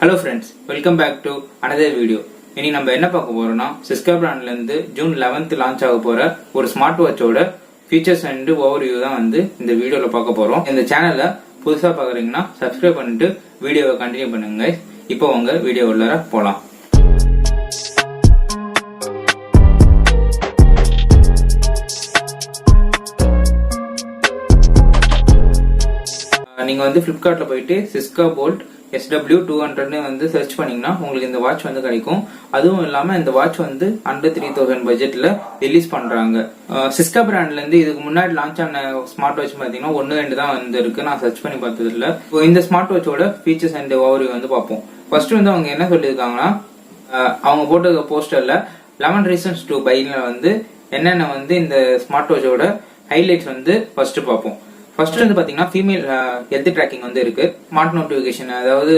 Hello friends, welcome back to another video. இனி நம்ம என்ன பார்க்க போறோம்னா SYSKA brandல இருந்து ஜூன் 11th லான்ச் ஆக போற ஒரு ஸ்மார்ட் வாட்சோட ஃபீச்சர்ஸ் அண்ட் ஓவர்வியூ தான் இந்த வீடியோல பார்க்க போறோம். இந்த சேனலை புதுசா பார்க்கறீங்கன்னா Subscribe பண்ணிட்டு வீடியோவை கண்டினியூ பண்ணுங்க. இப்போ உங்க வீடியோ உள்ளார போலாம். நீங்க Flipkartல போயிட்டு SYSKA Bolt SW200 சர்ச் பண்ணீங்கன்னா உங்களுக்கு இந்த வாட்ச் கிடைக்கும். அதுவும் இல்லாம இந்த வாட்ச் அண்டர் 3000 பட்ஜெட்ல ரிலீஸ் பண்றாங்க. SYSKA பிராண்ட்ல இருந்து இதுக்கு முன்னாடி லான்ச் ஆன ஸ்மார்ட் வாட்ச் பாத்தீங்கன்னா 1-2 தான் இருக்கு. நான் சர்ச் பண்ணி பார்த்தது இல்ல. இந்த ஸ்மார்ட் வாட்சோட ஃபீச்சர்ஸ் அண்ட் ஓவர்வியூ பார்ப்போம். ஃபர்ஸ்ட் அவங்க என்ன சொல்லியிருக்காங்கன்னா, அவங்க போட்ட போஸ்டர்ல 11 reasons to buyல என்னென்ன இந்த ஸ்மார்ட் வாட்சோட ஹைலைட்ஸ் ஃபர்ஸ்ட் பார்ப்போம். ஃபர்ஸ்ட் பாத்தீங்கன்னா ஃபீமேல் ஹெல்த் ட்ராக்கிங் இருக்கு. ஸ்மார்ட் நோட்டிபிகேஷன், அதாவது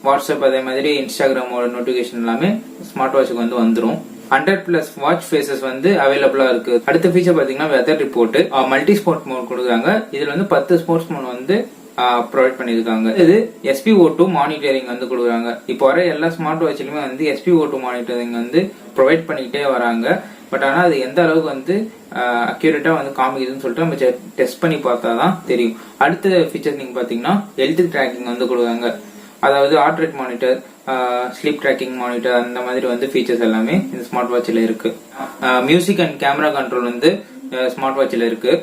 வாட்ஸ்அப் அதே மாதிரி இன்ஸ்டாகிராமோட நோட்டிபிகேஷன் எல்லாமே ஸ்மார்ட் வாட்சுக்கு வந்துரும். 100+ வாட்ச் ஃபேசஸ் அவைலபிளா இருக்கு. அடுத்த ஃபீச்சர் பாத்தீங்கன்னா weather report, multi sport mode கொடுக்குறாங்க. இதுல 10 ஸ்போர்ட்ஸ் மோட் ப்ரொவைட் பண்ணிருக்காங்க. இது SPO2 மானிட்டரிங் கொடுக்குறாங்க. இப்போ வர எல்லா ஸ்மார்ட் வாட்ச்லயுமே SPO2 மானிட்டரிங் ப்ரொவைட் பண்ணிக்கிட்டே வராங்க. பட் ஆனா அது எந்த அளவுக்கு அக்யூரேட்டா காமிக்குதுன்னு சொல்லிட்டு நம்ம டெஸ்ட் பண்ணி பார்த்தாதான் தெரியும். அடுத்த ஃபீச்சர் நீங்க பாத்தீங்கன்னா ஹெல்த் ட்ராக்கிங் கொடுக்குறாங்க. அதாவது heart rate monitor, sleep tracking monitor, அந்த மாதிரி ஃபீச்சர்ஸ் எல்லாமே இந்த ஸ்மார்ட் வாட்ச்ல இருக்கு. Music and camera control smart வாட்ச்ல இருக்கு.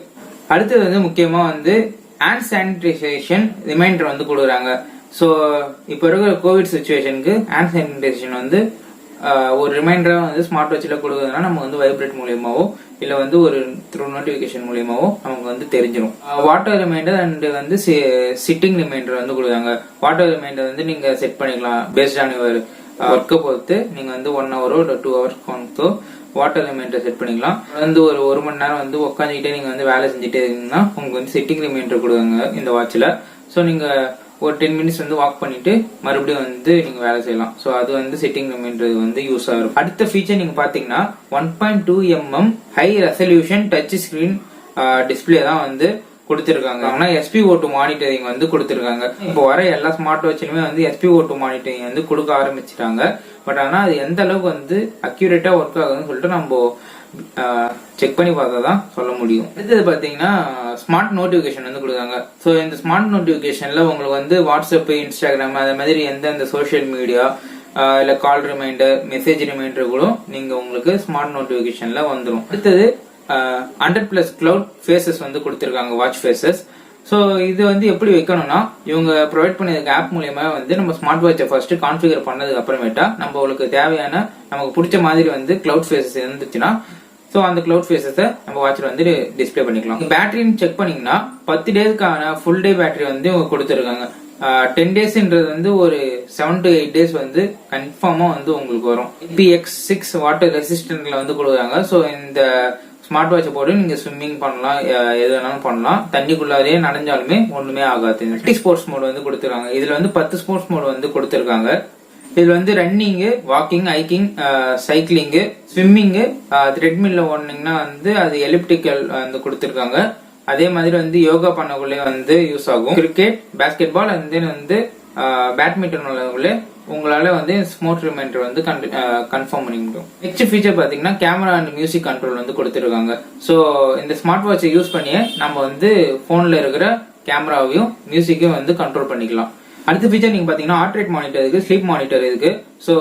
அடுத்தது முக்கியமா ஹேண்ட் சானிடைசேஷன் ரிமைண்டர் கொடுக்குறாங்க. ஸோ இப்போ இருக்கிற கோவிட் சுச்சுவேஷனுக்கு ஹேண்ட் சானிடைசேஷன் ஒரு ரிமைண்டரா ஸ்மார்ட் வாட்ச்ல கொடுக்குறதுனா நம்ம வைப்ரேட் மூலியமாவோ இல்ல ஒரு த்ரூ நோட்டிபிகேஷன் மூலியமாவோ நமக்கு தெரிஞ்சிடும். Water reminder and sitting reminder கொடுக்குறாங்க. வாட்டர் ரிமைண்டர் நீங்க செட் பண்ணிக்கலாம் பேஸ்ட் ஆன் யுவர் ஒர்க்கை பொறுத்து. நீங்க 1 hour 2 hours water reminder set பண்ணிக்கலாம். ஒரு மணி நேரம் உட்காந்துக்கிட்டே நீங்க வேலை செஞ்சுட்டே இருக்கீங்கன்னா உங்களுக்கு சிட்டிங் ரிமைண்டர் கொடுக்குறாங்க இந்த வாட்ச்ல. ஸோ நீங்க ஒரு 10 minutes வாக் பண்ணிட்டு மறுபடியும் நீங்க வேலை செய்யலாம். சோ அது செட்டிங் ரிமைண்டர் யூஸ் ஆகும். அடுத்த ஃபீச்சர் நீங்க பாத்தீங்கன்னா 1.2 mm high resolution touch screen display தான் கொடுத்திருக்காங்க. ஆனா SPO2 மானிட்டரிங் கொடுத்திருக்காங்க. இப்போ வர எல்லா ஸ்மார்ட் வாட்ச்லயுமே SPO2 மானிட்டரிங் கொடுக்க ஆரம்பிச்சிட்டாங்க. பட் ஆனா அது எந்த அளவுக்கு அக்யூரேட்டா ஒர்க் ஆகுதுன்னு சொல்லிட்டு நம்ம செக் பண்ணி பார்த்தாதான் சொல்ல முடியும். அடுத்தது பாத்தீங்கன்னா ஸ்மார்ட் நோட்டிபிகேஷன் கொடுக்குறாங்க. ஸோ இந்த ஸ்மார்ட் நோட்டிபிகேஷன்ல உங்களுக்கு வாட்ஸ்அப், இன்ஸ்டாகிராம் அதே மாதிரி எந்தெந்த சோசியல் மீடியா இல்ல கால் ரிமைண்டர், மெசேஜ் ரிமைண்டர் கூட நீங்க உங்களுக்கு ஸ்மார்ட் நோட்டிபிகேஷன்ல வந்துடும். அடுத்தது 100+ கிளவுட் ஃபேசஸ் கொடுத்திருக்காங்க, வாட்ச் ஃபேசஸ். ஸோ இது எப்படி வைக்கணும்னா, இவங்க ப்ரொவைட் பண்ணிருக்க ஆப் மூலியமா நம்ம ஸ்மார்ட் வாட்சை ஃபர்ஸ்ட் கான்ஃபிகர் பண்ணதுக்கு அப்புறமேட்டா நம்மளுக்கு தேவையான நமக்கு பிடிச்ச மாதிரி கிளவுட் ஃபேசஸ் இருந்துச்சுன்னா ஸோ அந்த கிளவுட் ஃபேசஸை நம்ம வாட்சில் டிஸ்பிளே பண்ணிக்கலாம். பேட்டரின்னு செக் பண்ணீங்கன்னா 10 daysக்கான ஃபுல் டே பேட்டரி இவங்க கொடுத்துருக்காங்க. 10 daysன்றது ஒரு 7 to 8 days கன்ஃபார்மா உங்களுக்கு வரும். IPX6 வாட்டர் ரெசிஸ்டன்ட்ல கொடுக்குறாங்க. ஸோ இந்த ஸ்மார்ட் வாட்சை போட்டு நீங்க ஸ்விம்மிங் பண்ணலாம், எது வேணாலும் பண்ணலாம். தண்ணிக்குள்ளாரே நனைஞ்சாலுமே ஒண்ணுமே ஆகாது. மல்டி ஸ்போர்ட்ஸ் மோட் கொடுத்துருக்காங்க. இதுல 10 ஸ்போர்ட்ஸ் மோட் கொடுத்திருக்காங்க. இதுல running, walking, hiking, cycling, swimming, த்ரெட்மில்ல ஓடுனீங்கன்னா அது எலிப்டிக்கல் கொடுத்திருக்காங்க. அதே மாதிரி யோகா பண்ணக்குள்ளே யூஸ் ஆகும். Cricket, basketball and badminton உங்களால ஸ்மார்ட் ரிமைண்டர் கன்ஃபார்ம் பண்ணி முடியும். நெக்ஸ்ட் ஃபீச்சர் பாத்தீங்கன்னா கேமரா அண்ட் மியூசிக் கண்ட்ரோல் கொடுத்திருக்காங்க. சோ இந்த ஸ்மார்ட் வாட்சை யூஸ் பண்ணியே நம்ம போன்ல இருக்கிற கேமராவையும் மியூசிக்கையும் கண்ட்ரோல் பண்ணிக்கலாம். அடுத்த ஃபீச்சர் நீங்க பாத்தீங்கன்னா ஹார்ட் ரேட் மானிட்டர் இருக்கு, ஸ்லீப் மானிட்டர் இருக்கு. சோ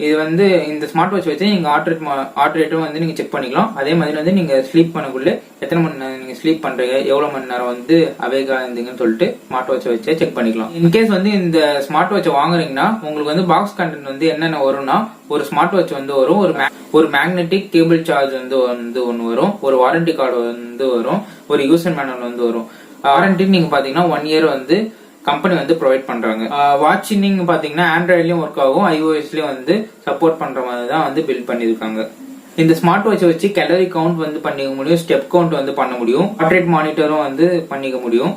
இது இந்த ஸ்மார்ட் வாட்ச் வச்சு நீங்க ஹார்ட் ரேட்டும் நீங்க செக் பண்ணிக்கலாம். அதே மாதிரி நீங்க ஸ்லீப் பண்ணக்குள்ள எத்தனை மணி நேரம் நீங்க ஸ்லீப் பண்றீங்க, எவ்வளவு மணி நேரம் அவேகா இருந்தீங்கன்னு சொல்லிட்டு ஸ்மார்ட் வாட்சை வச்சே செக் பண்ணிக்கலாம். இன்கேஸ் இந்த ஸ்மார்ட் வாட்சை வாங்குறீங்கன்னா உங்களுக்கு பாக்ஸ் கண்டென்ட் என்னென்ன வரும்னா, ஒரு ஸ்மார்ட் வாட்ச் வரும், ஒரு மேக்னெட்டிக் கேபிள் சார்ஜ் ஒன்னு வரும், ஒரு வாரண்டி கார்டு வரும், ஒரு யூசர் மேனுவல் வரும். வாரண்டி நீங்க பாத்தீங்கன்னா 1 year கம்பெனி ப்ரொவைட் பண்றாங்க. வாட்ச் நீங்க பாத்தீங்கன்னா ஆண்ட்ராய்ட்லயும் ஒர்க் ஆகும், iOSலயும் சப்போர்ட் பண்ற மாதிரி தான் பில்ட் பண்ணிருக்காங்க. இந்த ஸ்மார்ட் வாட்சை வச்சு கேலரி கவுண்ட் பண்ணிக்க முடியும், ஸ்டெப் கவுண்ட் பண்ண முடியும், ஹார்ட் ரேட் மானிட்டரும் பண்ணிக்க முடியும்.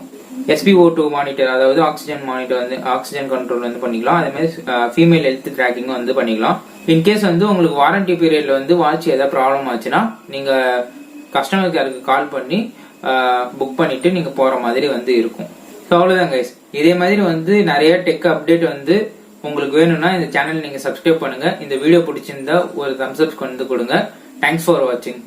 SPO2 மானிட்டர், அதாவது ஆக்சிஜன் மானிட்டர் ஆக்சிஜன் கண்ட்ரோல் பண்ணிக்கலாம். அதே மாதிரி ஃபீமேல் ஹெல்த் ட்ராக்கிங் பண்ணிக்கலாம். இன்கேஸ் உங்களுக்கு வாரண்டி பீரியட்ல வாட்ச் ஏதாவது ப்ராப்ளம் ஆச்சுன்னா நீங்க கஸ்டமர் கேருக்கு கால் பண்ணி புக் பண்ணிட்டு நீங்க போற மாதிரி இருக்கும். ஸோ அவ்வளோதான் கைஸ். இதே மாதிரி நிறைய டெக் அப்டேட் உங்களுக்கு வேணும்னா இந்த சேனல் நீங்க சப்ஸ்கிரைப் பண்ணுங்க. இந்த வீடியோ பிடிச்சிருந்தா ஒரு தம்ஸ் அப் கொண்டு கொடுங்க. தேங்க்ஸ் ஃபார் வாட்சிங்.